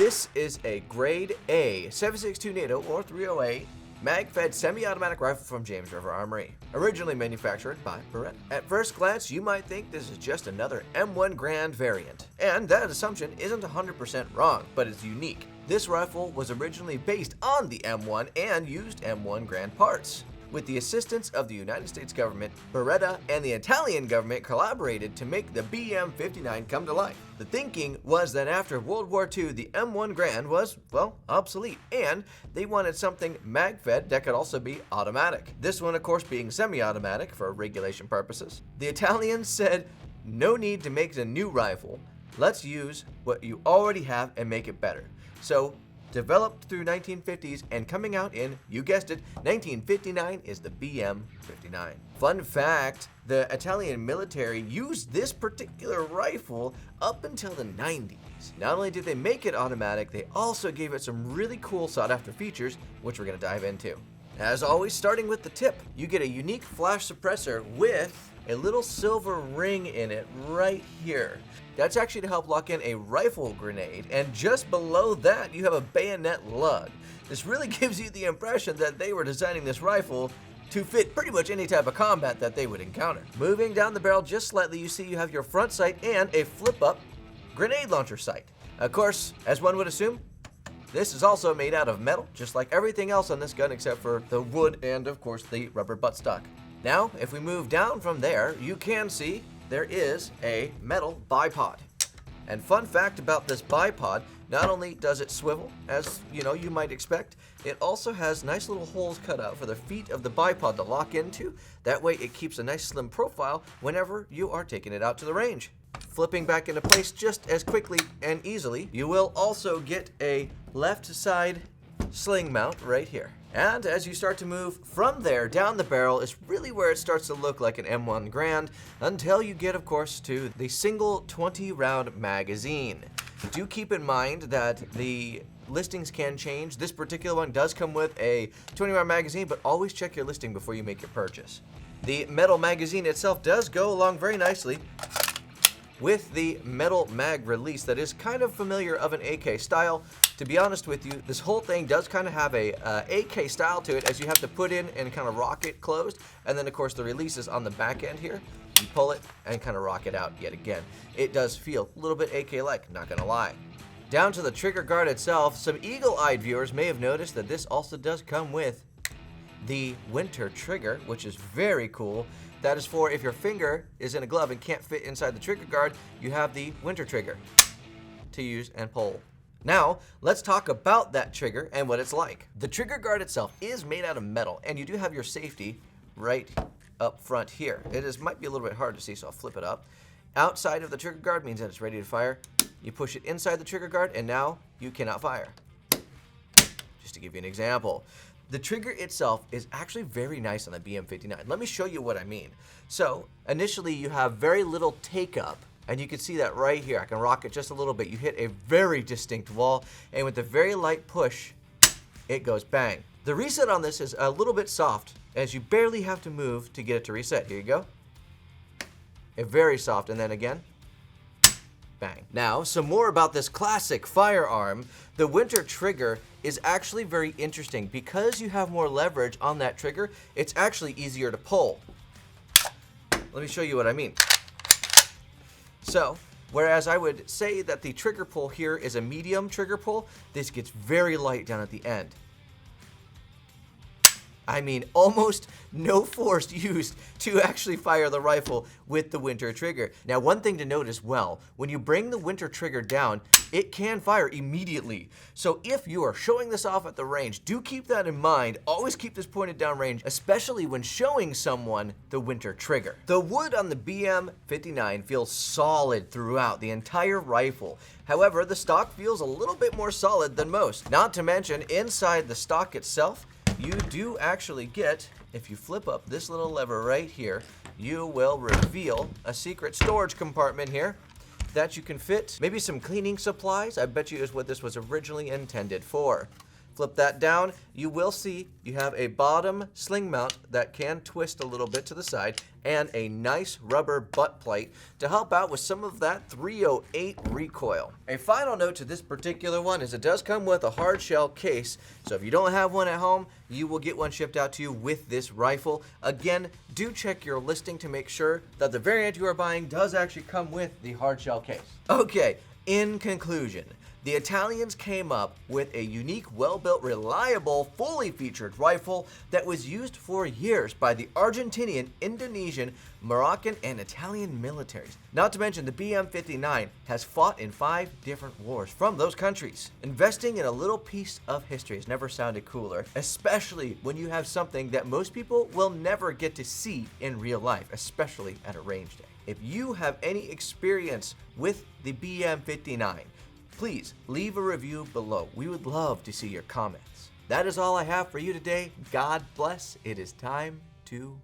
This is a Grade A 7.62 NATO or 308 mag-fed semi-automatic rifle from James River Armory, originally manufactured by Beretta. At first glance, you might think this is just another M1 Grand variant, and that assumption isn't 100% wrong, but it's unique. This rifle was originally based on the M1 and used M1 Grand parts. With the assistance of the United States government, Beretta and the Italian government collaborated to make the BM-59 come to life. The thinking was that after World War II, the M1 Grand was, well, obsolete, and they wanted something mag-fed that could also be automatic. This one, of course, being semi-automatic for regulation purposes. The Italians said, no need to make a new rifle. Let's use what you already have and make it better. So, developed through 1950s and coming out in, you guessed it, 1959 is the BM-59. Fun fact, the Italian military used this particular rifle up until the 90s. Not only did they make it automatic, they also gave it some really cool sought-after features, which we're going to dive into. As always, starting with the tip, you get a unique flash suppressor with a little silver ring in it right here. That's actually to help lock in a rifle grenade, and just below that you have a bayonet lug. This really gives you the impression that they were designing this rifle to fit pretty much any type of combat that they would encounter. Moving down the barrel just slightly, you see you have your front sight and a flip-up grenade launcher sight. Of course, as one would assume, this is also made out of metal, just like everything else on this gun except for the wood and, of course, the rubber buttstock. Now, if we move down from there, you can see there is a metal bipod. And fun fact about this bipod, not only does it swivel, as you might expect, it also has nice little holes cut out for the feet of the bipod to lock into. That way it keeps a nice slim profile whenever you are taking it out to the range. Flipping back into place just as quickly and easily, you will also get a left side sling mount right here. And as you start to move from there down the barrel is really where it starts to look like an M1 Grand until you get, of course, to the single 20-round magazine. Do keep in mind that the listings can change. This particular one does come with a 20-round magazine, but always check your listing before you make your purchase. The metal magazine itself does go along very nicely with the metal mag release that is kind of familiar of an AK style. To be honest with you, this whole thing does kind of have a AK style to it, as you have to put in and kind of rock it closed, and then of course the release is on the back end here. You pull it and kind of rock it out yet again. It does feel a little bit AK-like, not gonna lie. Down to the trigger guard itself, some eagle-eyed viewers may have noticed that this also does come with the winter trigger, which is very cool. That is for if your finger is in a glove and can't fit inside the trigger guard, you have the winter trigger to use and pull. Now, let's talk about that trigger and what it's like. The trigger guard itself is made out of metal, and you do have your safety right up front here. Might be a little bit hard to see, so I'll flip it up. Outside of the trigger guard means that it's ready to fire. You push it inside the trigger guard, and now you cannot fire. Just to give you an example. The trigger itself is actually very nice on the BM-59. Let me show you what I mean. So, initially you have very little take-up, and you can see that right here. I can rock it just a little bit. You hit a very distinct wall, and with a very light push, it goes bang. The reset on this is a little bit soft, as you barely have to move to get it to reset. Here you go. Very soft, and then again, bang. Now, some more about this classic firearm. The winter trigger is actually very interesting. Because you have more leverage on that trigger, it's actually easier to pull. Let me show you what I mean. So, whereas I would say that the trigger pull here is a medium trigger pull, this gets very light down at the end. I mean, almost no force used to actually fire the rifle with the winter trigger. Now, one thing to note as well, when you bring the winter trigger down, it can fire immediately. So if you are showing this off at the range, do keep that in mind. Always keep this pointed down range, especially when showing someone the winter trigger. The wood on the BM-59 feels solid throughout the entire rifle. However, the stock feels a little bit more solid than most. Not to mention, inside the stock itself, you do actually get, if you flip up this little lever right here, you will reveal a secret storage compartment here that you can fit maybe some cleaning supplies. I bet you is what this was originally intended for. Flip that down, you will see you have a bottom sling mount that can twist a little bit to the side, and a nice rubber butt plate to help out with some of that 308 recoil. A final note to this particular one is it does come with a hard shell case, so if you don't have one at home, you will get one shipped out to you with this rifle. Again, do check your listing to make sure that the variant you are buying does actually come with the hard shell case. Okay, in conclusion, the Italians came up with a unique, well-built, reliable, fully featured rifle that was used for years by the Argentinian, Indonesian, Moroccan, and Italian militaries. Not to mention the BM-59 has fought in 5 different wars from those countries. Investing in a little piece of history has never sounded cooler, especially when you have something that most people will never get to see in real life, especially at a range day. If you have any experience with the BM-59, please leave a review below. We would love to see your comments. That is all I have for you today. God bless. It is time to